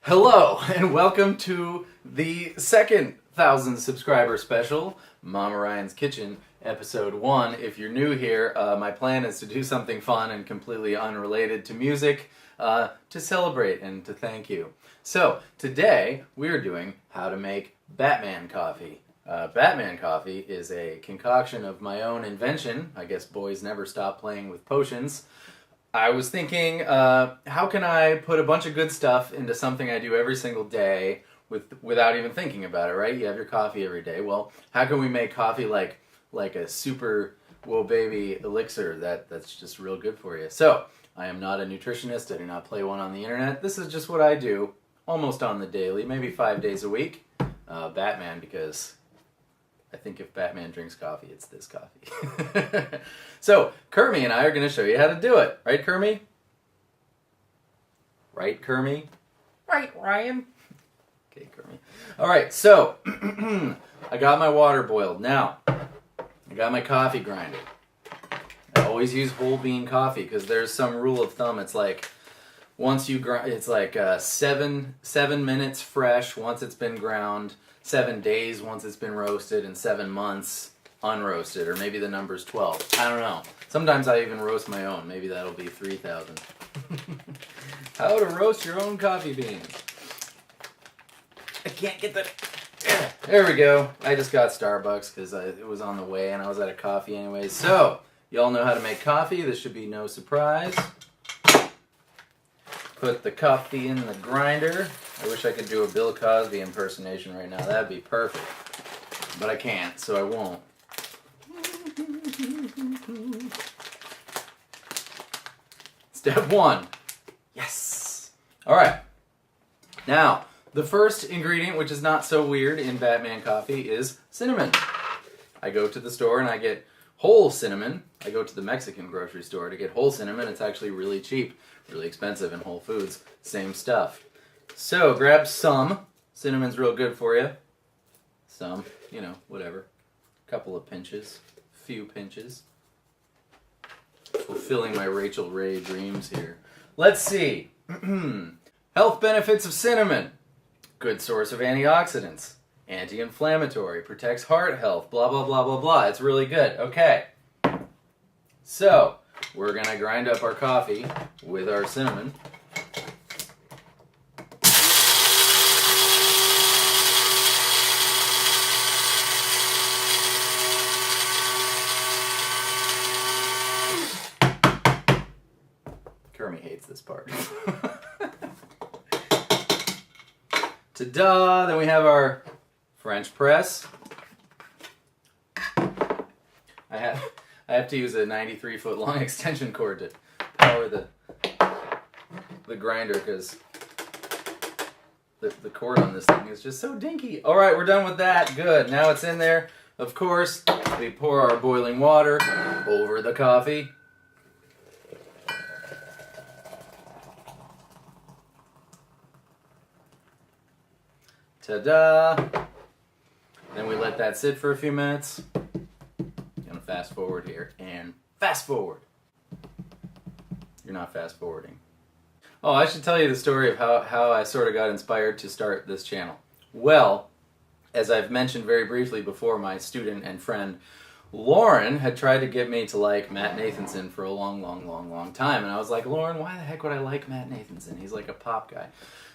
Hello, and welcome to the second 1,000 subscriber special, Mama Ryan's Kitchen, episode 1. If you're new here, my plan is to do something fun and completely unrelated to music to celebrate and to thank you. So, today we're doing how to make Batman coffee. Batman coffee is a concoction of my own invention. I guess boys never stop playing with potions. I was thinking, how can I put a bunch of good stuff into something I do every single day without even thinking about it, right? You have your coffee every day. Well, how can we make coffee like a super, whoa baby elixir that's just real good for you? So, I am not a nutritionist. I do not play one on the internet. This is just what I do almost on the daily, maybe 5 days a week. Batman, because I think if Batman drinks coffee, it's this coffee. So, Kermie and I are going to show you how to do it. Right, Kermie? Right, Kermie? Right, Ryan? Okay, Kermie. All right, so, I got my water boiled. Now, I got my coffee grinder. I always use whole bean coffee because there's some rule of thumb. It's like, once you grind, it's like 7 minutes fresh once it's been ground, 7 days once it's been roasted, and 7 months unroasted, or maybe the number's 12. I don't know. Sometimes I even roast my own. Maybe that'll be 3,000. How to roast your own coffee beans. I can't get that. There we go. I just got Starbucks because it was on the way and I was out of coffee anyway. So, y'all know how to make coffee. This should be no surprise. Put the coffee in the grinder. I wish I could do a Bill Cosby impersonation right now. That'd be perfect. But I can't, so I won't. Step 1. Yes! Alright. Now, the first ingredient, which is not so weird in Batman coffee, is cinnamon. I go to the store and I get whole cinnamon. I go to the Mexican grocery store to get whole cinnamon. It's actually really cheap, really expensive in Whole Foods. Same stuff. So, grab some. Cinnamon's real good for you. Some, whatever. A couple of pinches. Few pinches. Fulfilling my Rachel Ray dreams here. Let's see. Health benefits of cinnamon. Good source of antioxidants. Anti-inflammatory. Protects heart health. Blah, blah, blah, blah, blah. It's really good. Okay. So, we're going to grind up our coffee with our cinnamon. Kermie hates this part. Ta-da! Then we have our French press. I have to use a 93-foot long extension cord to power the grinder because the cord on this thing is just so dinky. All right, we're done with that. Good. Now it's in there. Of course, we pour our boiling water over the coffee. Ta-da! Then we let that sit for a few minutes. Gonna fast forward here, and fast forward! You're not fast forwarding. Oh, I should tell you the story of how I sort of got inspired to start this channel. Well, as I've mentioned very briefly before, my student and friend Lauren had tried to get me to like Matt Nathanson for a long time, and I was like, Lauren, why the heck would I like Matt Nathanson? He's like a pop guy.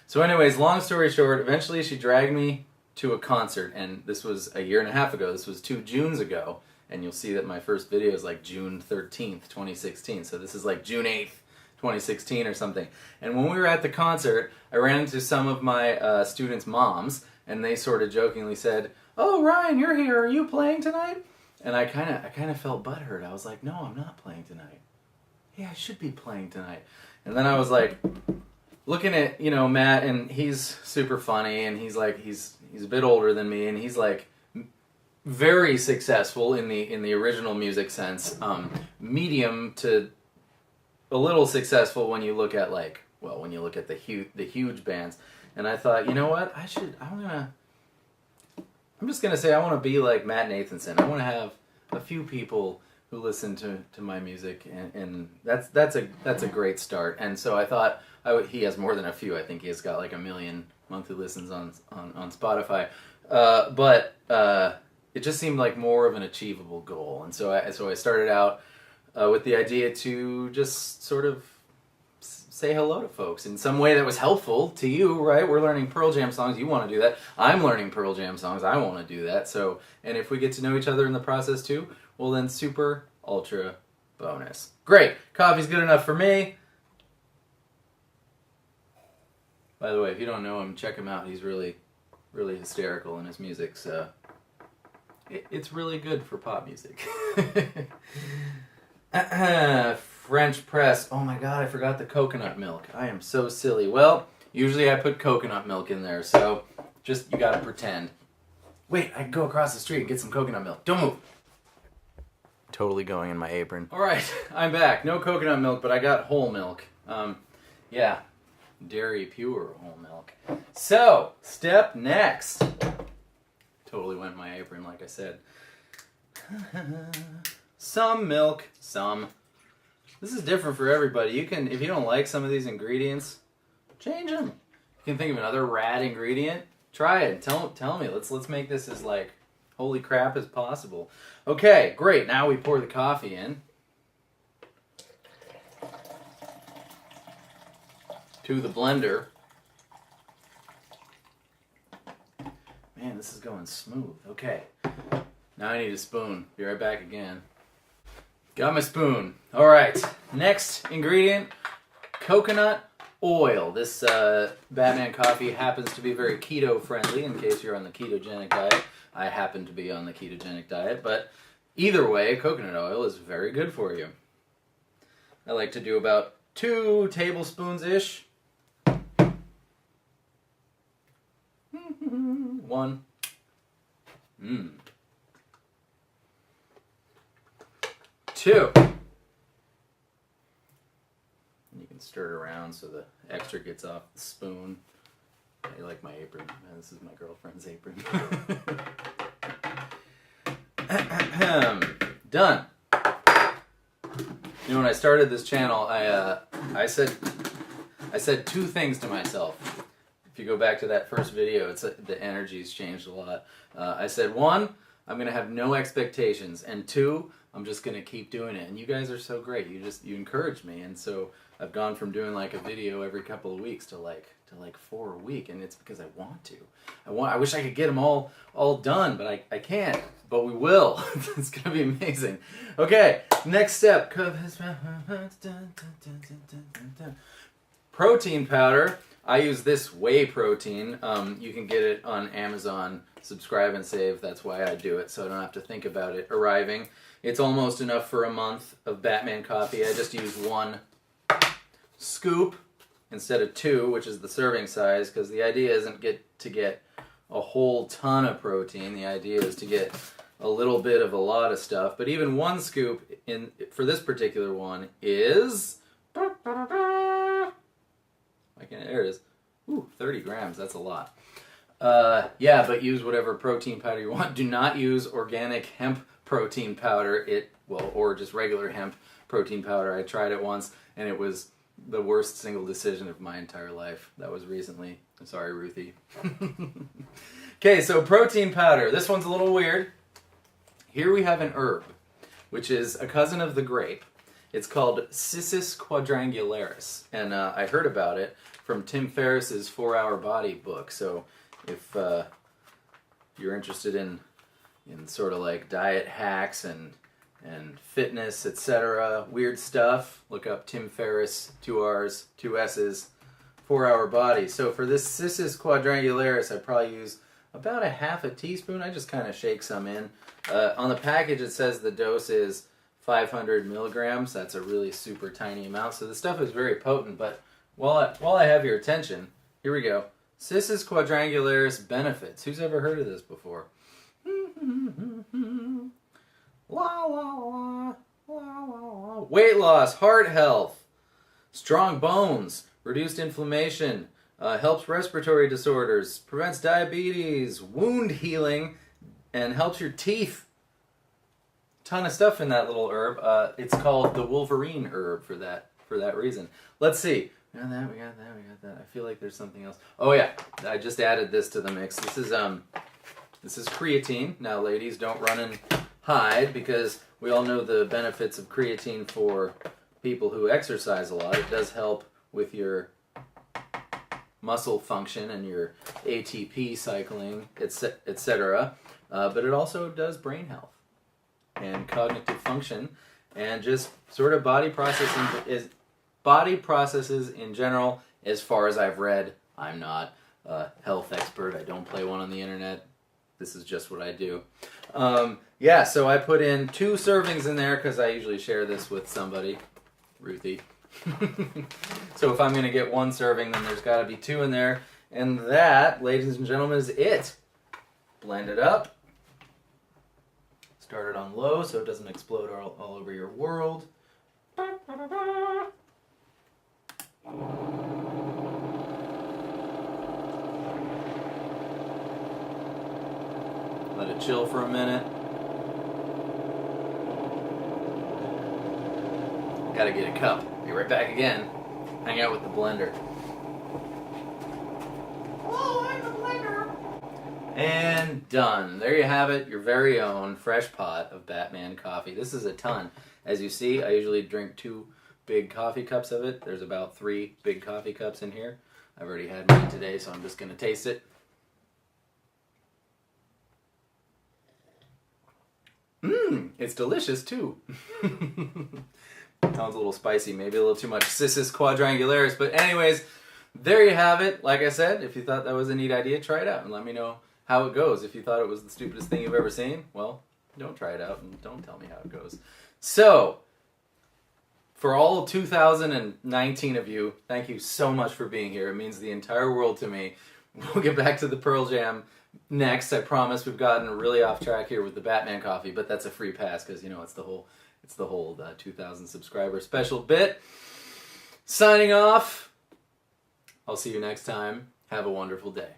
So anyways, long story short, eventually she dragged me to a concert, and this was a year and a half ago. This was 2 Junes ago, and you'll see that my first video is like June 13th, 2016. So this is like June 8th, 2016 or something. And when we were at the concert, I ran into some of my students' moms, and they sort of jokingly said, "Oh, Ryan, you're here. Are you playing tonight?" And I kind of felt butthurt. I was like, "No, I'm not playing tonight. Yeah, I should be playing tonight." And then I was like, looking at, Matt, and he's super funny, and he's a bit older than me, and he's like very successful in the original music sense, medium to a little successful when you look at the huge bands. And I thought, you know what, I'm just gonna say I want to be like Matt Nathanson. I want to have a few people who listen to my music, and that's a great start. And so I thought he has more than a few. I think he has got like 1 million monthly listens on Spotify. But it just seemed like more of an achievable goal, and so I started out with the idea to just sort of say hello to folks in some way that was helpful to you, right? We're learning Pearl Jam songs. You want to do that. I'm learning Pearl Jam songs. I want to do that. So, and if we get to know each other in the process too, well then super ultra bonus. Great. Coffee's good enough for me. By the way, if you don't know him, check him out. He's really, really hysterical in his music. So it's really good for pop music. French press. Oh my god, I forgot the coconut milk. I am so silly. Well, usually I put coconut milk in there, so just, you gotta pretend. Wait, I can go across the street and get some coconut milk. Don't move. Totally going in my apron. Alright, I'm back. No coconut milk, but I got whole milk. Yeah, dairy pure whole milk. So, step next. Totally went in my apron, like I said. Some milk, some. This is different for everybody. You can, if you don't like some of these ingredients, change them. You can think of another rad ingredient. Try it. Tell me. Let's make this as like holy crap as possible. Okay, great. Now we pour the coffee in to the blender. Man, this is going smooth. Okay. Now I need a spoon. Be right back again. Got my spoon. All right. Next ingredient, coconut oil. This Batman coffee happens to be very keto friendly in case you're on the ketogenic diet. I happen to be on the ketogenic diet, but either way, coconut oil is very good for you. I like to do about 2 tablespoons-ish. 1. 2. You can stir it around so the extra gets off the spoon. I like my apron. Man, this is my girlfriend's apron. Done. You know, when I started this channel, I said 2 things to myself. If you go back to that first video, it's the energy's changed a lot. I said 1, I'm gonna have no expectations, and 2, I'm just gonna keep doing it. And you guys are so great. You encourage me, and so I've gone from doing like a video every couple of weeks to like 4 a week, and it's because I want to. I wish I could get them all done, but I can't. But we will. It's gonna be amazing. Okay, next step. Protein powder. I use this whey protein. You can get it on Amazon. Subscribe and save. That's why I do it, so I don't have to think about it arriving. It's almost enough for a month of Batman coffee. I just use 1 scoop instead of 2, which is the serving size, because the idea isn't to get a whole ton of protein. The idea is to get a little bit of a lot of stuff. But even 1 scoop for this particular one is... There it is. Ooh, 30 grams. That's a lot. Yeah, but use whatever protein powder you want. Do not use organic hemp protein powder. Or just regular hemp protein powder. I tried it once, and it was the worst single decision of my entire life. That was recently. I'm sorry, Ruthie. Okay, so protein powder. This one's a little weird. Here we have an herb, which is a cousin of the grape. It's called Cissus quadrangularis, and I heard about it from Tim Ferriss's 4-Hour Body book. So if you're interested in sort of like diet hacks and fitness, etc., weird stuff, look up Tim Ferriss, 2 R's, 2 S's, 4-Hour Body. So for this Cissus quadrangularis, I probably use about a half a teaspoon. I just kind of shake some in. On the package, it says the dose is 500 milligrams. That's a really super tiny amount. So the stuff is very potent, but while I have your attention, here we go. Cissus quadrangularis benefits. Who's ever heard of this before? La, la, la, la, la, la. Weight loss, heart health, strong bones, reduced inflammation, helps respiratory disorders, prevents diabetes, wound healing, and helps your teeth. ton of stuff in that little herb. It's called the Wolverine herb for that reason. Let's see. We got that. We got that. I feel like there's something else. Oh yeah, I just added this to the mix. This is creatine. Now, ladies, don't run and hide because we all know the benefits of creatine for people who exercise a lot. It does help with your muscle function and your ATP cycling, etc. But it also does brain health and cognitive function and just sort of body processes in general. As far as I've read, I'm not a health expert. I don't play one on the internet. This is just what I do. Yeah, so I put in 2 servings in there because I usually share this with somebody, Ruthie. So if I'm going to get 1 serving, then there's got to be 2 in there. And that, ladies and gentlemen, is it. Blend it up. Start it on low so it doesn't explode all over your world. Let it chill for a minute. Gotta get a cup. Be right back again. Hang out with the blender. Hello, I'm the blender. And done. There you have it, your very own fresh pot of Batman coffee. This is a ton. As you see, I usually drink 2 big coffee cups of it. There's about 3 big coffee cups in here. I've already had mine today, so I'm just going to taste it. It's delicious too. Sounds a little spicy, maybe a little too much Cissus quadrangularis, but anyways, there you have it. Like I said, if you thought that was a neat idea, try it out and let me know how it goes. If you thought it was the stupidest thing you've ever seen, well, don't try it out and don't tell me how it goes. So, for all 2019 of you, thank you so much for being here. It means the entire world to me. We'll get back to the Pearl Jam next. I promise. We've gotten really off track here with the Batman coffee, but that's a free pass because, you know, it's the whole 2,000 subscriber special bit. Signing off. I'll see you next time. Have a wonderful day.